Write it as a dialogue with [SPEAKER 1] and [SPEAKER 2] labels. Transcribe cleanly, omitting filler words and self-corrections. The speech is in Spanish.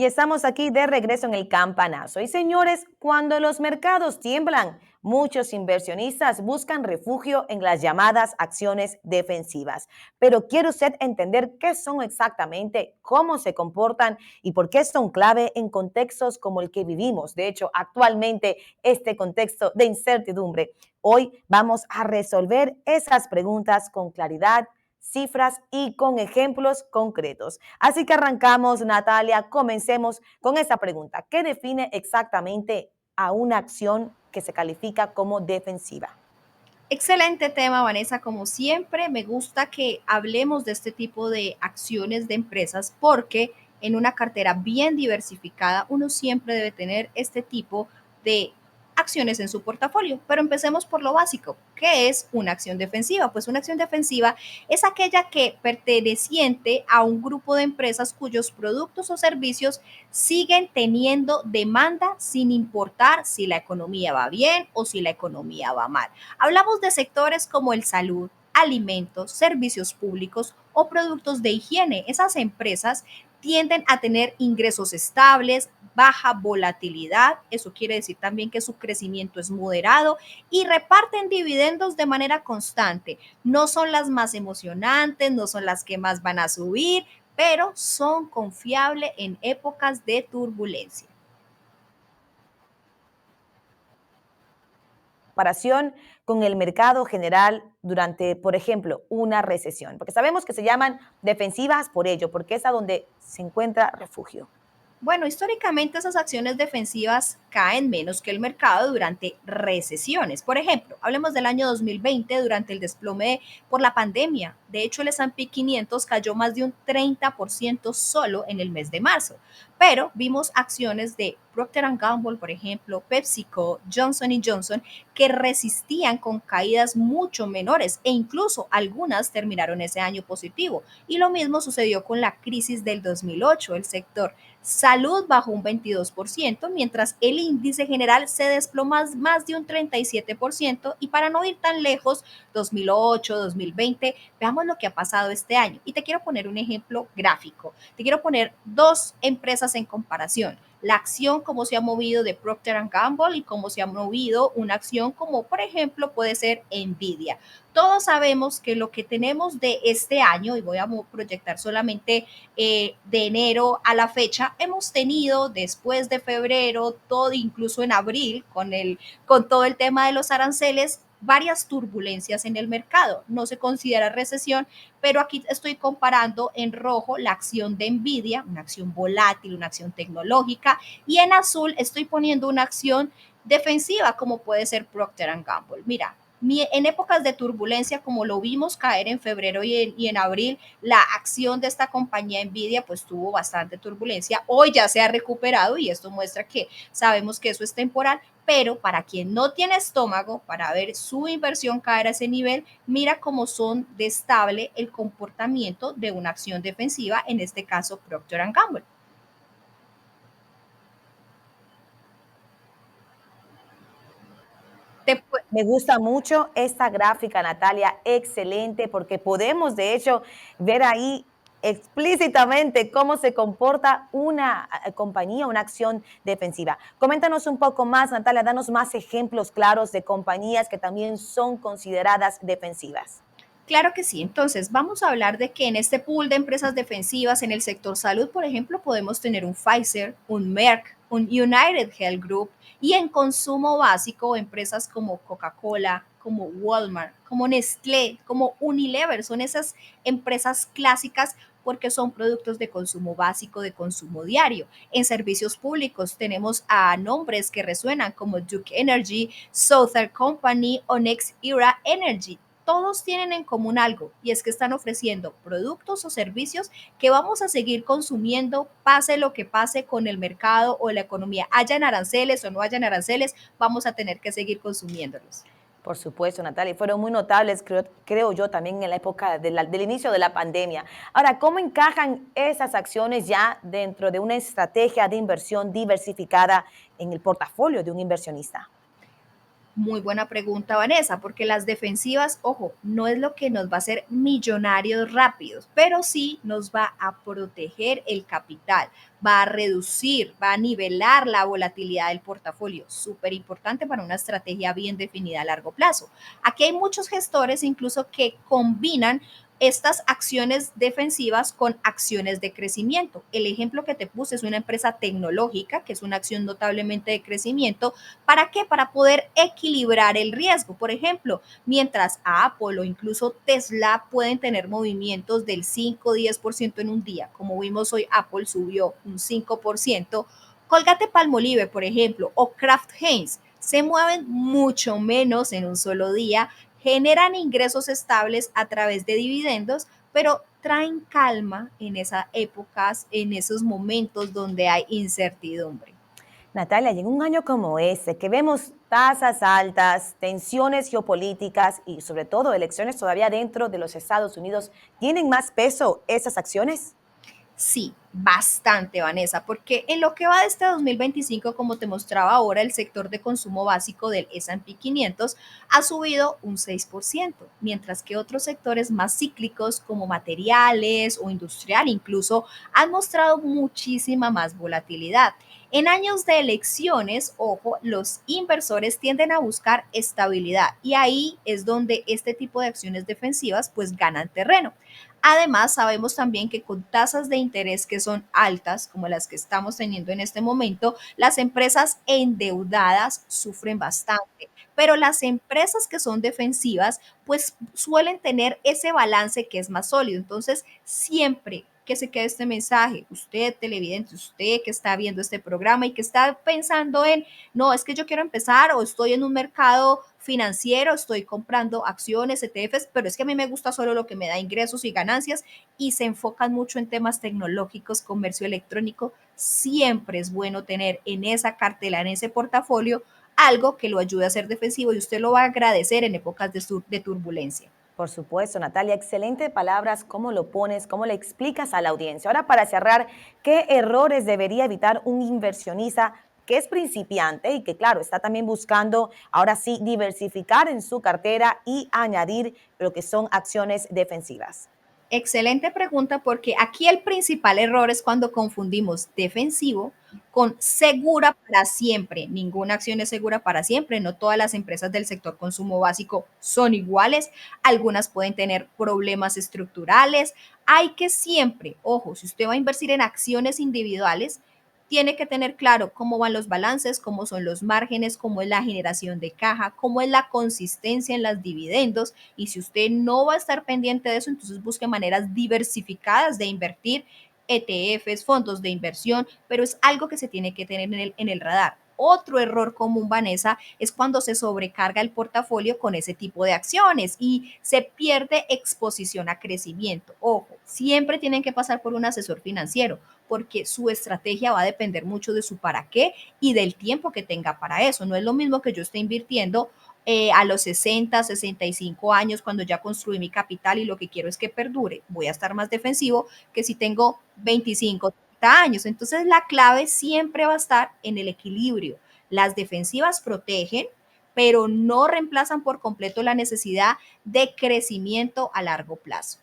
[SPEAKER 1] Y estamos aquí de regreso en el campanazo. Y señores, cuando los mercados tiemblan, muchos inversionistas buscan refugio en las llamadas acciones defensivas. Pero quiere usted entender qué son exactamente, cómo se comportan y por qué son clave en contextos como el que vivimos. De hecho, actualmente este contexto de incertidumbre. Hoy vamos a resolver esas preguntas con claridad, cifras y con ejemplos concretos. Así que arrancamos, Natalia, comencemos con esta pregunta. ¿Qué define exactamente a una acción que se califica como defensiva?
[SPEAKER 2] Excelente tema, Vanessa. Como siempre, me gusta que hablemos de este tipo de acciones de empresas porque en una cartera bien diversificada uno siempre debe tener este tipo de acciones en su portafolio. Pero empecemos por lo básico. ¿Qué es una acción defensiva? Pues una acción defensiva es aquella que perteneciente a un grupo de empresas cuyos productos o servicios siguen teniendo demanda sin importar si la economía va bien o si la economía va mal. Hablamos de sectores como el salud, alimentos, servicios públicos o productos de higiene. Esas empresas tienden a tener ingresos estables, baja volatilidad, eso quiere decir también que su crecimiento es moderado y reparten dividendos de manera constante. No son las más emocionantes, no son las que más van a subir, pero son confiables en épocas de turbulencia.
[SPEAKER 1] Comparación con el mercado general durante, por ejemplo, una recesión, porque sabemos que se llaman defensivas por ello, porque es a donde se encuentra refugio.
[SPEAKER 2] Bueno, históricamente esas acciones defensivas caen menos que el mercado durante recesiones. Por ejemplo, hablemos del año 2020 durante el desplome por la pandemia. De hecho, el S&P 500 cayó más de un 30% solo en el mes de marzo. Pero vimos acciones de Procter Gamble, por ejemplo, PepsiCo, Johnson que resistían con caídas mucho menores e incluso algunas terminaron ese año positivo. Y lo mismo sucedió con la crisis del 2008. El sector salud bajó un 22%, mientras el índice general se desploma más de un 37%. Y para no ir tan lejos, 2008, 2020, veamos lo que ha pasado este año. Y te quiero poner un ejemplo gráfico. Te quiero poner dos empresas en comparación. La acción, cómo se ha movido de Procter Gamble y cómo se ha movido una acción como, por ejemplo, puede ser Nvidia. Todos sabemos que lo que tenemos de este año, y voy a proyectar solamente de enero a la fecha, hemos tenido después de febrero, todo, incluso en abril, con todo el tema de los aranceles, varias turbulencias en el mercado. No se considera recesión, pero aquí estoy comparando en rojo la acción de Nvidia, una acción volátil, una acción tecnológica, y en azul estoy poniendo una acción defensiva como puede ser Procter Gamble. Mira, en épocas de turbulencia, como lo vimos caer en febrero y en abril, la acción de esta compañía Nvidia pues tuvo bastante turbulencia. Hoy ya se ha recuperado y esto muestra que sabemos que eso es temporal, pero para quien no tiene estómago para ver su inversión caer a ese nivel, mira cómo son de estable el comportamiento de una acción defensiva, en este caso Procter Gamble. Te,
[SPEAKER 1] Me gusta mucho esta gráfica, Natalia, excelente, porque podemos, de hecho, ver ahí explícitamente cómo se comporta una compañía, una acción defensiva. Coméntanos un poco más, Natalia, danos más ejemplos claros de compañías que también son consideradas defensivas.
[SPEAKER 2] Claro que sí. Entonces, vamos a hablar de que en este pool de empresas defensivas en el sector salud, por ejemplo, podemos tener un Pfizer, un Merck, un United Health Group y en consumo básico, empresas como Coca-Cola, como Walmart, como Nestlé, como Unilever. Son esas empresas clásicas porque son productos de consumo básico, de consumo diario. En servicios públicos tenemos a nombres que resuenan como Duke Energy, Southern Company o Next Era Energy. Todos tienen en común algo, y es que están ofreciendo productos o servicios que vamos a seguir consumiendo, pase lo que pase con el mercado o la economía, hayan aranceles o no hayan aranceles, vamos a tener que seguir consumiéndolos.
[SPEAKER 1] Por supuesto, Natalia, y fueron muy notables, creo yo, también en la época del inicio de la pandemia. Ahora, ¿cómo encajan esas acciones ya dentro de una estrategia de inversión diversificada en el portafolio de un inversionista?
[SPEAKER 2] Muy buena pregunta, Vanessa, porque las defensivas, ojo, no es lo que nos va a hacer millonarios rápidos, pero sí nos va a proteger el capital, va a reducir, va a nivelar la volatilidad del portafolio, súper importante para una estrategia bien definida a largo plazo. Aquí hay muchos gestores incluso que combinan estas acciones defensivas con acciones de crecimiento. El ejemplo que te puse es una empresa tecnológica, que es una acción notablemente de crecimiento. ¿Para qué? Para poder equilibrar el riesgo. Por ejemplo, mientras Apple o incluso Tesla pueden tener movimientos del 5-10% en un día, como vimos hoy, Apple subió un 5%, Colgate Palmolive, por ejemplo, o Kraft Heinz se mueven mucho menos en un solo día, generan ingresos estables a través de dividendos, pero traen calma en esas épocas, en esos momentos donde hay incertidumbre.
[SPEAKER 1] Natalia, y en un año como este, que vemos tasas altas, tensiones geopolíticas y sobre todo elecciones todavía dentro de los Estados Unidos, ¿tienen más peso esas acciones?
[SPEAKER 2] Sí, bastante, Vanessa, porque en lo que va de este 2025, como te mostraba ahora, el sector de consumo básico del S&P 500 ha subido un 6%, mientras que otros sectores más cíclicos como materiales o industrial incluso han mostrado muchísima más volatilidad. En años de elecciones, ojo, los inversores tienden a buscar estabilidad y ahí es donde este tipo de acciones defensivas pues ganan terreno. Además, sabemos también que con tasas de interés que son altas, como las que estamos teniendo en este momento, las empresas endeudadas sufren bastante. Pero las empresas que son defensivas, pues suelen tener ese balance que es más sólido. Entonces, siempre que se quede este mensaje, usted televidente, usted que está viendo este programa y que está pensando en, no, es que yo quiero empezar o estoy en un mercado financiero, estoy comprando acciones, ETFs, pero es que a mí me gusta solo lo que me da ingresos y ganancias y se enfocan mucho en temas tecnológicos, comercio electrónico. Siempre es bueno tener en esa cartela, en ese portafolio, algo que lo ayude a ser defensivo y usted lo va a agradecer en épocas de turbulencia.
[SPEAKER 1] Por supuesto, Natalia, excelente palabras, cómo lo pones, cómo le explicas a la audiencia. Ahora, para cerrar, ¿qué errores debería evitar un inversionista que es principiante y que, claro, está también buscando, ahora sí, diversificar en su cartera y añadir lo que son acciones defensivas?
[SPEAKER 2] Excelente pregunta porque aquí el principal error es cuando confundimos defensivo con segura para siempre. Ninguna acción es segura para siempre. No todas las empresas del sector consumo básico son iguales. Algunas pueden tener problemas estructurales. Hay que siempre, ojo, si usted va a invertir en acciones individuales, tiene que tener claro cómo van los balances, cómo son los márgenes, cómo es la generación de caja, cómo es la consistencia en los dividendos. Y si usted no va a estar pendiente de eso, entonces busque maneras diversificadas de invertir, ETFs, fondos de inversión, pero es algo que se tiene que tener en el radar. Otro error común, Vanessa, es cuando se sobrecarga el portafolio con ese tipo de acciones y se pierde exposición a crecimiento. Ojo, siempre tienen que pasar por un asesor financiero porque su estrategia va a depender mucho de su para qué y del tiempo que tenga para eso. No es lo mismo que yo esté invirtiendo a los 60, 65 años, cuando ya construí mi capital y lo que quiero es que perdure. Voy a estar más defensivo que si tengo 25, 30 años. Entonces, la clave siempre va a estar en el equilibrio. Las defensivas protegen, pero no reemplazan por completo la necesidad de crecimiento a largo plazo.